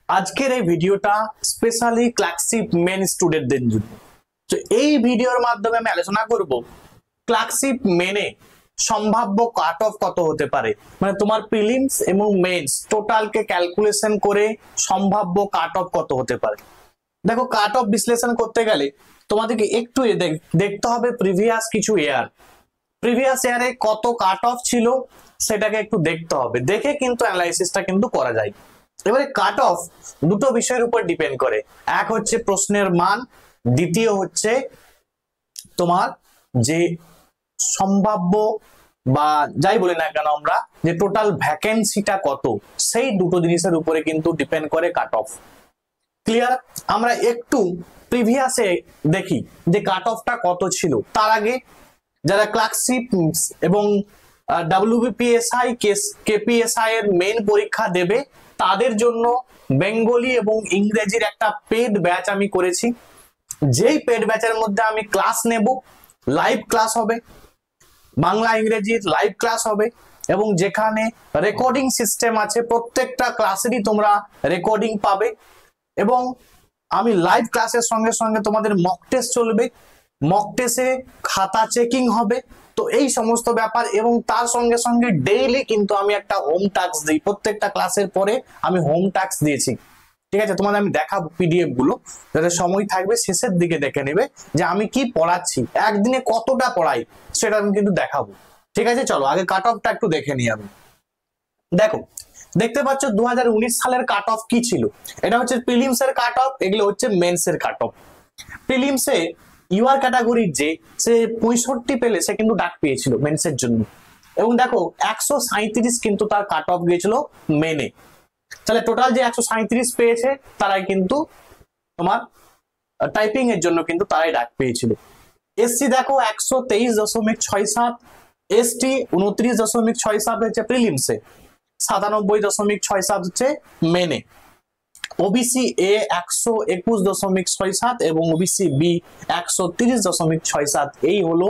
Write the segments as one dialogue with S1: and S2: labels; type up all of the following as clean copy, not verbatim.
S1: আজকের এই ভিডিওটা স্পেশালি ক্লাসিক মেন স্টুডেন্টদের জন্য। তো এই ভিডিওর মাধ্যমে আমি আলোচনা করব ক্লাসিক মেনে সম্ভাব্য কাট অফ কত হতে পারে, মানে তোমার প্রিলিমস এবং মেন্স টোটালকে ক্যালকুলেশন করে সম্ভাব্য কাট অফ কত হতে পারে। দেখো, কাট অফ বিশ্লেষণ করতে গেলে তোমাদেরকে একটু দেখতে হবে প্রিভিয়াস কিছু প্রিভিয়াস ইয়ারে কত কাট অফ ছিল সেটাকে একটু দেখতে হবে, দেখে কিন্তু অ্যানালাইসিসটা কিন্তু করা যায়। এবারে কাট অফ দুটো বিষয়ের উপর ডিপেন্ড করে, এক হচ্ছে প্রশ্নের মান, দ্বিতীয় হচ্ছে তোমার যে সম্ভাব্য বা যাই বলি না কেন আমরা যে টোটাল ভ্যাকেন্সিটা কত, সেই দুটো জিনিসের উপরে কিন্তু ডিপেন্ড করে কাট অফ। ক্লিয়ার? আমরা একটু প্রিভিয়াসে দেখি যে কাট অফটা কত ছিল। তার আগে যারা ক্লার্কশিপ এবং WBPSI KPSI এর মেন পরীক্ষা দেবে তাদের জন্য বেঙ্গলি এবং ইংরেজির একটা পেড ব্যাচ আমি করেছি। যেই পেড ব্যাচের মধ্যে আমি ক্লাস নেব, লাইভ ক্লাস হবে, বাংলা ইংরেজির লাইভ ক্লাস হবে এবং যেখানে রেকর্ডিং সিস্টেম আছে, প্রত্যেকটা ক্লাসেরই তোমরা রেকর্ডিং পাবে এবং আমি লাইভ ক্লাসের সঙ্গে সঙ্গে তোমাদের মক টেস্ট চলবে, মক টেস্টে খাতা চেকিং হবে। তো এই সমস্ত ব্যাপার এবং তার সঙ্গে সঙ্গে ডেইলি কিন্তু আমি একটা হোম টাস্ক দিই, প্রত্যেকটা ক্লাসের পরে আমি হোম টাস্ক দিয়েছি। ঠিক আছে, তোমাদের আমি দেখাবো পিডিএফ গুলো, যাদের সময় থাকবে শেষের দিকে দেখে নেবে যে আমি কি পড়াচ্ছি, একদিনে কতটা পড়াই সেটা আমি কিন্তু দেখাবো। ঠিক আছে, চলো আগে কাট অফটা একটু দেখে নিই। আমি দেখো, দেখতে পাচ্ছ 2019 সালের কাট অফ কি ছিল। এটা হচ্ছে প্রিলিমস এর কাট অফ, এগুলো হচ্ছে মেন্স এর কাট অফ। প্রিলিমসে ইউআর ক্যাটাগরির যে সে 65 পেলে সে কিন্তু ডাক পেয়েছিল মেন্সের জন্য এবং দেখো 137 কিন্তু তার কাট অফ গিয়েছিল মেনে। তাহলে টোটাল যে 137 পেয়েছে তারাই কিন্তু তোমার টাইপিং এর জন্য কিন্তু তারাই ডাক পেয়েছিল। এসসি দেখো 123.67, এসটি 29.67 হচ্ছে প্রিলিমসে, 97.67 হচ্ছে মেনে। ওবিসি এ 121.67 এবং ওবিসি বি 130.67। এই হলো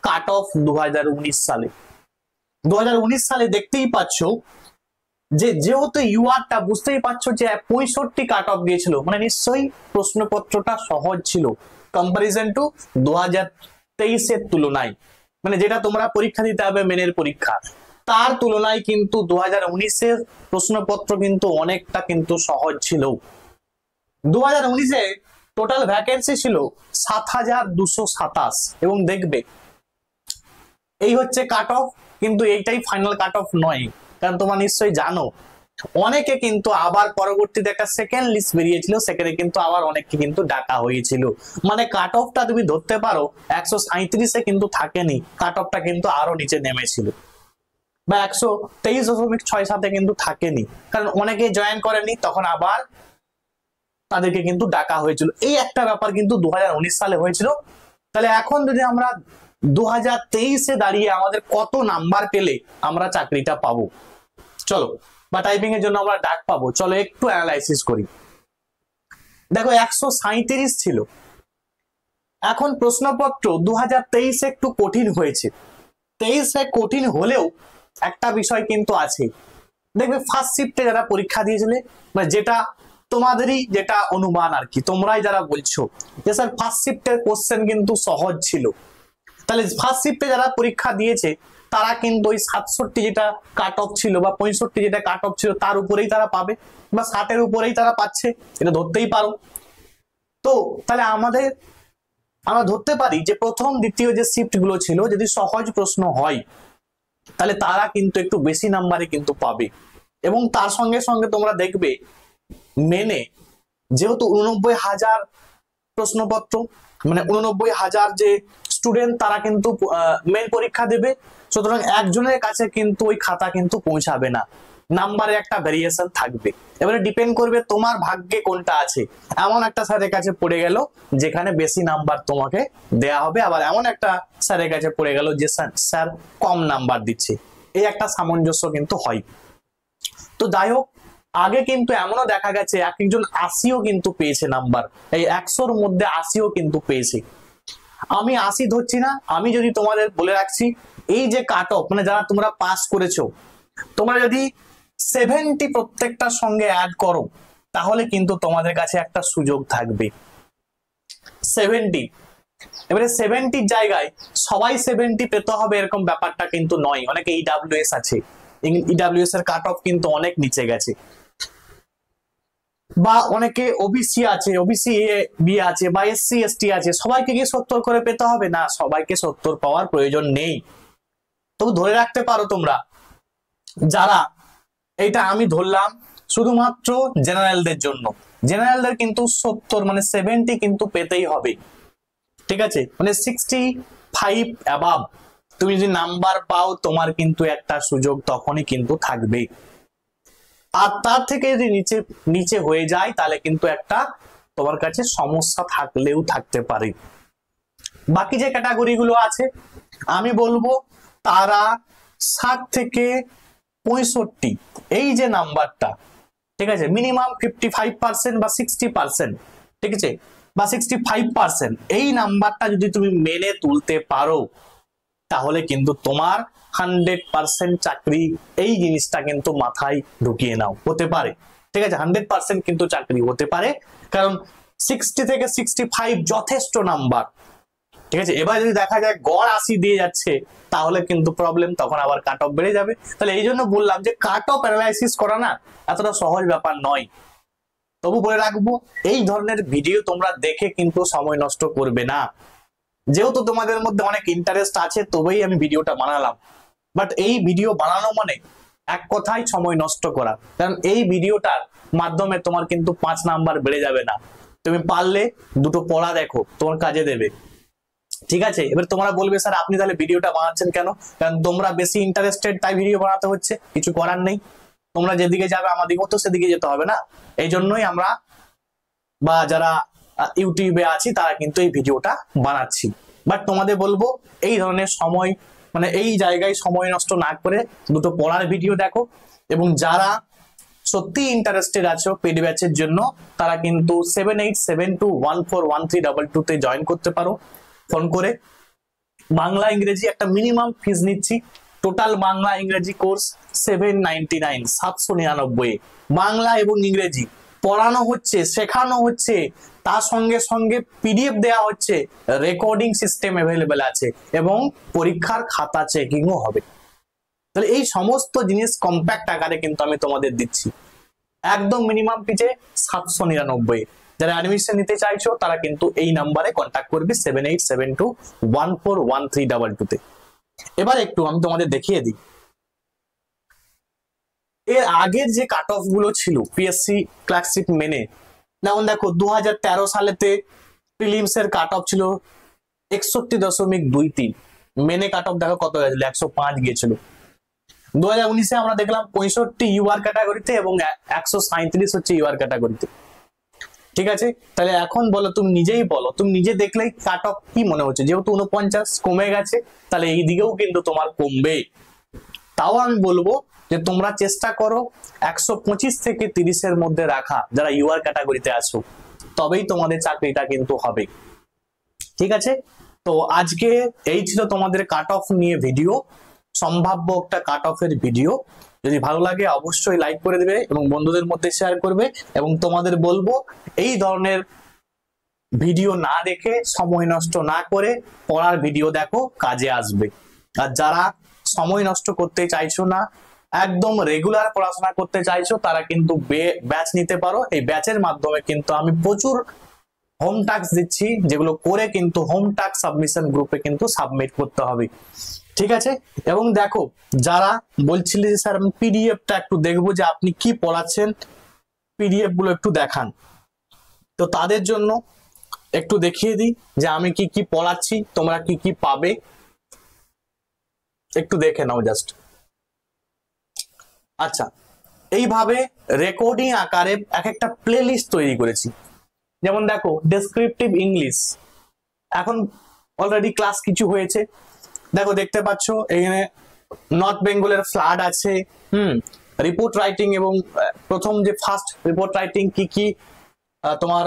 S1: কাট অফ 2019 সালে। 2019 সালে দেখতেই পাচ্ছ যে যেহেতু ইউআরটা বুঝতেই পারছো যে 65 কাট অফ দিয়েছিল, মানে নিশ্চয়ই প্রশ্নপত্রটা সহজ ছিল কম্পারিজন টু 2023 এর তুলনায়, মানে যেটা তোমরা পরীক্ষা দিতে হবে মেনের পরীক্ষা, তার তুলনায় কিন্তু 2019 এর প্রশ্নপত্র কিন্তু অনেকটা কিন্তু সহজ ছিল। 2019 এ টোটাল ভ্যাকেন্সি ছিল 7227 এবং দেখবে এই হচ্ছে কাট অফ, কিন্তু এইটাই ফাইনাল কাট অফ নয়, কারণ তোমরা নিশ্চয়ই জানো অনেকে কিন্তু আবার পরবর্তীতে একটা সেকেন্ড লিস্ট বেরিয়েছিল, সেখানে কিন্তু আবার অনেককে কিন্তু ডাকা হয়েছিল। মানে কাট অফটা তুমি ধরতে পারো 137 কিন্তু থাকেনি, কাট অফটা কিন্তু আরো নিচে নেমেছিল বা 123.67 কিন্তু থাকেনি, কারণ অনেকে জয়েন করেনি, তখন আবার তাদেরকে কিন্তু ডাকা হয়েছিল। এই একটা ব্যাপার কিন্তু 2019 সালে হয়েছিল। তাহলে এখন যদি আমরা 2023 দাঁড়িয়ে আমাদের কত নাম্বার পেলে আমরা চাকরিটা পাবো, চলো, বা টাইপিং এর জন্য আমরা ডাক পাবো, চলো একটু অ্যানালাইসিস করি। দেখো 137 ছিল, এখন প্রশ্নপত্র 2023 একটু কঠিন হয়েছে। 23 কঠিন হলেও একটা বিষয় কিন্তু আছে, দেখবে ফার্স্ট শিফটে যারা পরীক্ষা দিয়েছিলে, মানে যেটা তোমাদেরই যেটা অনুমান আর কি, তোমরাই যারা বলছো যে স্যার ফার্স্ট শিফটের কোশ্চেন কিন্তু সহজ ছিল, তাহলে ফার্স্ট শিফটে যারা পরীক্ষা দিয়েছে তারা কিন্তু ওই 67 যেটা কাট অফ ছিল বা 65 যেটা কাট অফ ছিল তার উপরেই তারা পাবে বা 60 উপরেই তারা পাচ্ছে, এটা ধরতেই পারো। তো তাহলে আমরা ধরতে পারি যে প্রথম দ্বিতীয় যে শিফট গুলো ছিল যদি সহজ প্রশ্ন হয় তাহলে তারা কিন্তু একটু বেশি নাম্বারে কিন্তু পাবে। এবং তার সঙ্গে সঙ্গে তোমরা দেখবে মেনে যেহেতু 89,000 প্রশ্নপত্র, মানে 89,000 যে স্টুডেন্ট তারা কিন্তু মেন পরীক্ষা দেবে, সুতরাং একজনের কাছে কিন্তু ওই খাতা কিন্তু পৌঁছাবে না, নাম্বারে একটা ভেরিয়েশন থাকবে। এবারে ডিপেন্ড করবে তোমার ভাগ্যে কোনটা আছে, এমন একটা স্যারের কাছে পড়ে গেল যেখানে বেশি নাম্বার তোমাকে দেয়া হবে, আবার এমন একটা স্যারের কাছে পড়ে গেল যে স্যার কম নাম্বার দিচ্ছে, এই একটা সামঞ্জস্য কিন্তু হয়। তো যাই হোক, আগে কিন্তু এমনও দেখা গেছে এক একজন 80ও কিন্তু পেয়েছে নাম্বার, এই 100-র মধ্যে 80ও কিন্তু পেয়েছে। আমি 80 ধরছি না, আমি যদি তোমাদের বলে রাখছি এই যে কাট অফ, মানে যারা তোমরা পাস করেছো, তোমরা যদি 70 প্রত্যেকটার সঙ্গে অ্যাড করো তাহলে কিন্তু তোমাদের কাছে একটা সুযোগ থাকবে 70। এবারে 70 জায়গায় সবাই 70 পেতে হবে এরকম ব্যাপারটা কিন্তু নয়, অনেকে ইডব্লিউএস আছে, ইডব্লিউএস এর কাট অফ কিন্তু অনেক নিচে গেছে, বা অনেকে ওবিসি আছে, ওবিসি এ বি আছে, বা এসসি এসটি আছে, সবাইকে কি 70 করে পেতে হবে? না, সবাইকে 70 পাওয়ার প্রয়োজন নেই। তবু ধরে রাখতে পারো তোমরা, যারা এইটা আমি ধরলাম শুধুমাত্র জেনারেলদের জন্য, জেনারেলদের কিন্তু 70 মানে 70 কিন্তু পেতেই হবে, ঠিক আছে? মানে 65 অ্যাবাভ তুমি যদি নাম্বার পাও তোমার কিন্তু একটা সুযোগ তখনই কিন্তু থাকবে। আর তার থেকে যদি নিচে নিচে হয়ে যায় তাহলে কিন্তু একটা তোমার কাছে সমস্যা থাকলেও থাকতে পারে। বাকি যে ক্যাটাগরি গুলো আছে আমি বলবো তারা 60 থেকে 65 এই যে নাম্বারটা, ঠিক আছে, মিনিমাম 55% বা 60%, ঠিক আছে, বা 65% এই নাম্বারটা যদি তুমি মেনে তুলতে পারো তাহলে কিন্তু তোমার 100% চাকরি, এই জিনিসটা কিন্তু মাথায় ঢুকিয়ে নাও, হতে পারে, ঠিক আছে, 100% কিন্তু চাকরি হতে পারে, কারণ 60 থেকে 65 যথেষ্ট নাম্বার, ঠিক আছে। এবার যদি দেখা যায় গড় 80 দিয়ে যাচ্ছে তাহলে কিন্তু প্রবলেম, তখন আবার কাট অফ বেড়ে যাবে। তাহলে এই জন্য বললাম যে কাট অফ অ্যানালাইসিস করা না এতটা সহজ ব্যাপার নয়। তবু বলে রাখবো এই ধরনের ভিডিও তোমরা দেখে কিন্তু সময় নষ্ট করবে না, যেহেতু তোমাদের মধ্যে অনেক ইন্টারেস্ট আছে তবেই আমি ভিডিওটা বানালাম, বাট এই ভিডিও বানানো মানে এক কথায় সময় নষ্ট করা, কারণ এই ভিডিওটার মাধ্যমে তোমার কিন্তু 5 নাম্বার বেড়ে যাবে না, তুমি পারলে দুটো পড়া দেখো, তোমার কাজে দেবে, ঠিক আছে। এবার তোমরা বলবে স্যার আপনি তাহলে ভিডিওটা বানাচ্ছেন কেন? কারণ তোমরা বেশি ইন্টারেস্টেড তাই ভিডিও বানাতে হচ্ছে, কিছু করার নেই, তোমরা যেদিকে যাবে আমাদেরকেও তো সেদিকে যেতে হবে না, এই জন্যই আমরা বা যারা ইউটিউবে আছি তারা কিন্তু এই ভিডিওটা বানাচ্ছি। বাট তোমাদের বলবো এই ধরনের সময় মানে এই জায়গায় সময় নষ্ট না করে দুটো পড়ার ভিডিও দেখো, এবং যারা সত্যি ইন্টারেস্টেড আছো পেড ব্যাচের জন্য তারা কিন্তু 7872141322 তে জয়েন করতে পারো ফোন করে। বাংলা ইংরেজি একটা মিনিমাম ফিস নিচ্ছি, টোটাল বাংলা ইংরেজি কোর্স 799 799 বাংলা এবং ইংরেজি পড়ানো হচ্ছে, শেখানো হচ্ছে, তার সঙ্গে সঙ্গে পিডিএফ দেওয়া হচ্ছে, রেকর্ডিং সিস্টেম অ্যাভেলেবেল আছে এবং পরীক্ষার খাতা চেকিংও হবে। তাহলে এই সমস্ত জিনিস কম্প্যাক্ট আকারে কিন্তু আমি তোমাদের দিচ্ছি, একদম মিনিমাম ফিজে 799। যারা অ্যাডমিশন নিতে চাইছো তারা কিন্তু এই নাম্বারে কন্ট্যাক্ট করবে 7872141322 তে। এবার একটু আমি তোমাদের দেখিয়ে দিই এর আগের যে কাট অফ গুলো ছিল পিএসসি ক্লার্কশিপ মেনে। যেমন দেখো 2013 সালেতে প্রিলিমস এর কাট অফ ছিল 61.23, মেনে কাট অফ দেখো কত গেছিল, 105 গিয়েছিল। 2019-এ আমরা দেখলাম 65 ইউআর ক্যাটাগরিতে এবং 137 হচ্ছে ইউআর ক্যাটাগরিতে, ঠিক আছে। তাহলে এখন বলো, তুমি নিজেই বলো, তুমি নিজে দেখলেই কাট অফ কি মনে হচ্ছে? যেহেতু 49 কমে গেছে তাহলে এই দিকেও কিন্তু তোমার কমবে। তাও আমি বলবো যে তোমরা চেষ্টা করো 125 থেকে 30-এর মধ্যে রাখা, যারা ইউআর ক্যাটাগরিতে আছো, তবেই তোমাদের চাকরিটা কিন্তু হবে, ঠিক আছে। তো আজকে এই ছিল তোমাদের কাট অফ নিয়ে ভিডিও, সম্ভাব্য একটা কাট অফের ভিডিও। যদি ভালো লাগে অবশ্যই লাইক করে দেবে এবং বন্ধুদের মধ্যে শেয়ার করবে, এবং তোমাদের বলবো এই ধরনের ভিডিও না দেখে সময় নষ্ট না করে পড়ার ভিডিও দেখো, কাজে আসবে। আর যারা সময় নষ্ট করতে চাইছো না, একদম রেগুলার পড়াশোনা করতে চাইছো, তারা কিন্তু ব্যাচ নিতে পারো। এই ব্যাচের মাধ্যমে কিন্তু আমি প্রচুর হোম টাস্ক দিচ্ছি, যেগুলো করে কিন্তু হোম টাস্ক সাবমিশন গ্রুপে কিন্তু সাবমিট করতে হবে, ঠিক আছে। এবং দেখো যারা বলছিলেন যে স্যার আমি পিডিএফটা একটু দেখবো যে আপনি কি পড়াচ্ছেন, পিডিএফ গুলো একটু দেখান, তো তাদের জন্য একটু দেখিয়ে দিই যে আমি কি কি পড়াচ্ছি, তোমরা কি কি পাবে, একটু দেখে নাও জাস্ট। আচ্ছা, এইভাবে রেকর্ডিং আকারে এক একটা প্লেলিস্ট তৈরি করেছি। যেমন দেখো ডেসক্রিপটিভ ইংলিশ, এখন অলরেডি ক্লাস কিছু হয়েছে, দেখো দেখতে পাচ্ছ এখানে নর্থ বেঙ্গলের ফ্লাড আছে, রিপোর্ট রাইটিং, এবং প্রথম যে ফার্স্ট রিপোর্ট রাইটিং কি কি তোমার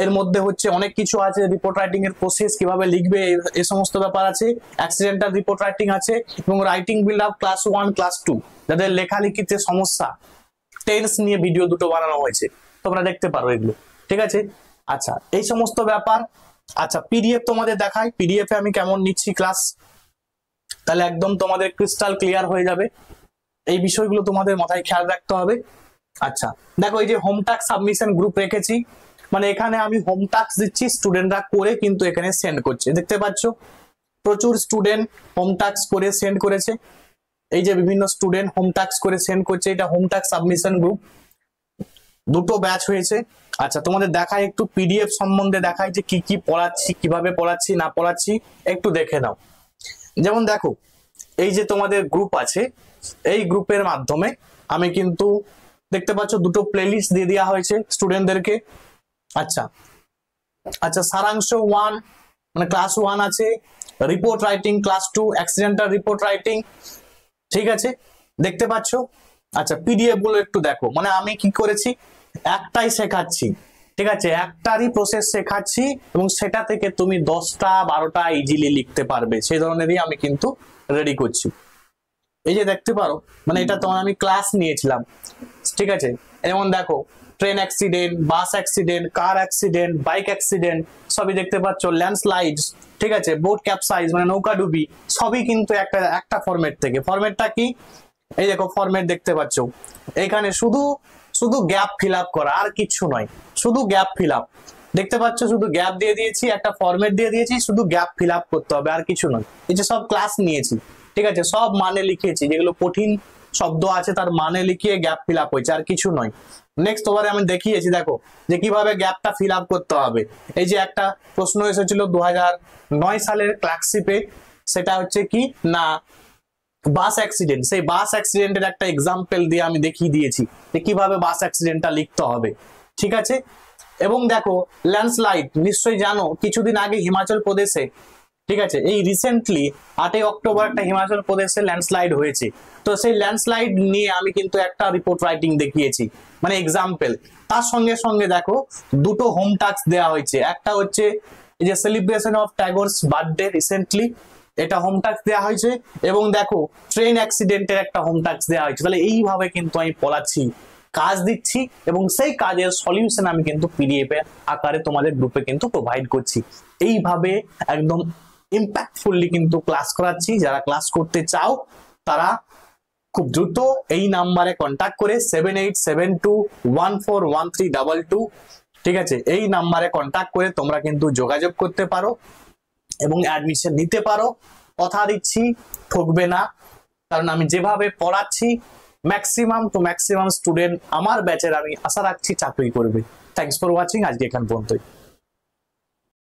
S1: এর মধ্যে হচ্ছে অনেক কিছু আছে, রিপোর্ট রাইটিং এর প্রসেস কিভাবে লিখবে এই সমস্ত ব্যাপার আছে, অ্যাক্সিডেন্টাল রিপোর্ট রাইটিং আছে, এবং writing build up class 1 class 2 যাদের লেখালেখিতে সমস্যা, টেন্স নিয়ে ভিডিও দুটো বানানো হয়েছে, তোমরা দেখতে পারো এগুলো, ঠিক আছে। আচ্ছা, এই সমস্ত ব্যাপার। আচ্ছা, পিডিএফ তোমাদের দেখাই, পিডিএফ এ আমি কেমন নিচ্ছি ক্লাস, তাহলে একদম তোমাদের ক্রিস্টাল ক্লিয়ার হয়ে যাবে। এই বিষয়গুলো তোমাদের মাথায় খেয়াল রাখতে হবে। আচ্ছা দেখো, এই যে হোম টাস্ক সাবমিশন গ্রুপ রেখেছি, মানে এখানে আমি হোম টাস্ক দিচ্ছি, স্টুডেন্টরা করে কিন্তু এখানে সেন্ড করছে, দেখতে পাচ্ছ প্রচুর স্টুডেন্ট হোম টাস্ক করে সেন্ড করেছে। এই যে বিভিন্ন স্টুডেন্ট হোম টাস্ক করে সেন্ড করছে, এটা হোম টাস্ক সাবমিশন গ্রুপ, দুটো ব্যাচ হয়েছে। আচ্ছা তোমাদের দেখাই একটু পিডিএফ সম্বন্ধে দেখাই যে কি কি পড়াচ্ছি, কিভাবে পড়াচ্ছি না পড়াচ্ছি একটু দেখে নাও। যেমন দেখো, এই যে তোমাদের গ্রুপ আছে, এই গ্রুপের মাধ্যমে আমি কিন্তু দেখতে পাচ্ছ দুটো প্লেলিস্ট দিয়ে দেওয়া হয়েছে স্টুডেন্টদেরকে। আচ্ছা আচ্ছা, সারাংশ 1 মানে ক্লাস 1 আছে, report writing class 2, accidental report writing, ঠিক আছে দেখতে পাচ্ছ। আচ্ছা পিডিএফ গুলো একটু দেখো, মানে আমি কি করেছি, একটাই শেখাচ্ছি, ঠিক আছে, একটারই প্রসেস শেখাচ্ছি এবং সেটা থেকে তুমি 10টা 12টা ইজিলি লিখতে পারবে, সেই ধরনেরই আমি কিন্তু রেডি করছি। এই যে দেখতে পারো, মানে এটা তোমার আমি ক্লাস নিয়েছিলাম, ঠিক আছে। যেমন দেখো, ট্রেন অ্যাক্সিডেন্ট, বাস অ্যাক্সিডেন্ট, কার অ্যাক্সিডেন্ট, বাইক অ্যাক্সিডেন্ট, সবই দেখতে পাচ্ছ, ল্যান্ডস্লাইডস, ঠিক আছে, বোট ক্যাপসাইজ মানে নৌকা ডুবি, সবই কিন্তু একটা ফরম্যাট থেকে। ফরম্যাটটা কি, এই দেখো ফরম্যাট দেখতে পাচ্ছ, এখানে শুধু শুধু গ্যাপ ফিল আপ করা, আর কিছু নয়, শুধু গ্যাপ ফিল আপ, দেখতে পাচ্ছ শুধু গ্যাপ দিয়ে দিয়েছি, একটা ফরম্যাট দিয়ে দিয়েছি, শুধু গ্যাপ ফিল আপ করতে হবে, আর কিছু নয়। এই যে সব ক্লাস নিয়েছি, ঠিক আছে, সব মানে লিখেছি, যেগুলো কঠিন শব্দ আছে তার মানে লিখিয়ে গ্যাপ ফিল আপ হয়েছে, আর কিছু নয়। নেক্সট ওভারে আমি দেখিয়েছি দেখো যে কিভাবে গ্যাপটা ফিল আপ করতে হবে। এই যে একটা প্রশ্ন এসেছিল 2009 সালের ক্লার্কশিপে, সেটা হচ্ছে কি না বাস অ্যাক্সিডেন্ট, সেই বাস অ্যাক্সিডেন্টের একটা এক্সাম্পল দিয়ে আমি দেখিয়ে দিয়েছি যে কিভাবে বাস অ্যাক্সিডেন্টটা লিখতে হবে, ঠিক আছে। এবং দেখো ল্যান্ডস্লাইড নিশ্চয়ই জানো, কিছুদিন আগে হিমাচল প্রদেশে, ঠিক আছে, এই রিসেন্টলি 8ই অক্টোবর একটা হিমাচল প্রদেশে ল্যান্ডস্লাইড হয়েছে, তো সেই ল্যান্ডস্লাইড নিয়ে আমি কিন্তু একটা রিপোর্ট রাইটিং দেখিয়েছি, মানে এক্সাম্পল। তার সঙ্গে সঙ্গে দেখো দুটো হোম টাস্ক দেওয়া হয়েছে, একটা হচ্ছে এই যে celebration of Tagore's birthday recently, এটা হোম টাস্ক দেওয়া হয়েছে, এবং দেখো ট্রেন অ্যাক্সিডেন্টের একটা হোম টাস্ক দেওয়া হয়েছে। তাহলে এইভাবে কিন্তু আমি পড়াচ্ছি, কাজ দিচ্ছি, এবং সেই কাজের সলিউশন আমি কিন্তু পিডিএফ এর আকারে তোমাদের গ্রুপে কিন্তু প্রোভাইড করছি। এইভাবে একদম ইম্প্যাক্টফুলি কিন্তু ক্লাস করাচ্ছি। যারা ক্লাস করতে চাও তারা খুব দ্রুত এই নাম্বারে কন্ট্যাক্ট করে 7872141322, ঠিক আছে, এই নাম্বারে কন্ট্যাক্ট করে তোমরা কিন্তু যোগাযোগ করতে পারো এবং অ্যাডমিশন নিতে পারো। কথা দিচ্ছি ঠকবে না, কারণ আমি যেভাবে পড়াচ্ছি ম্যাক্সিমাম টু ম্যাক্সিমাম স্টুডেন্ট আমার ব্যাচের আমি আশা রাখছি চাকরি করবে। থ্যাঙ্কস ফর ওয়াচিং, আজকে এখান পর্যন্তই।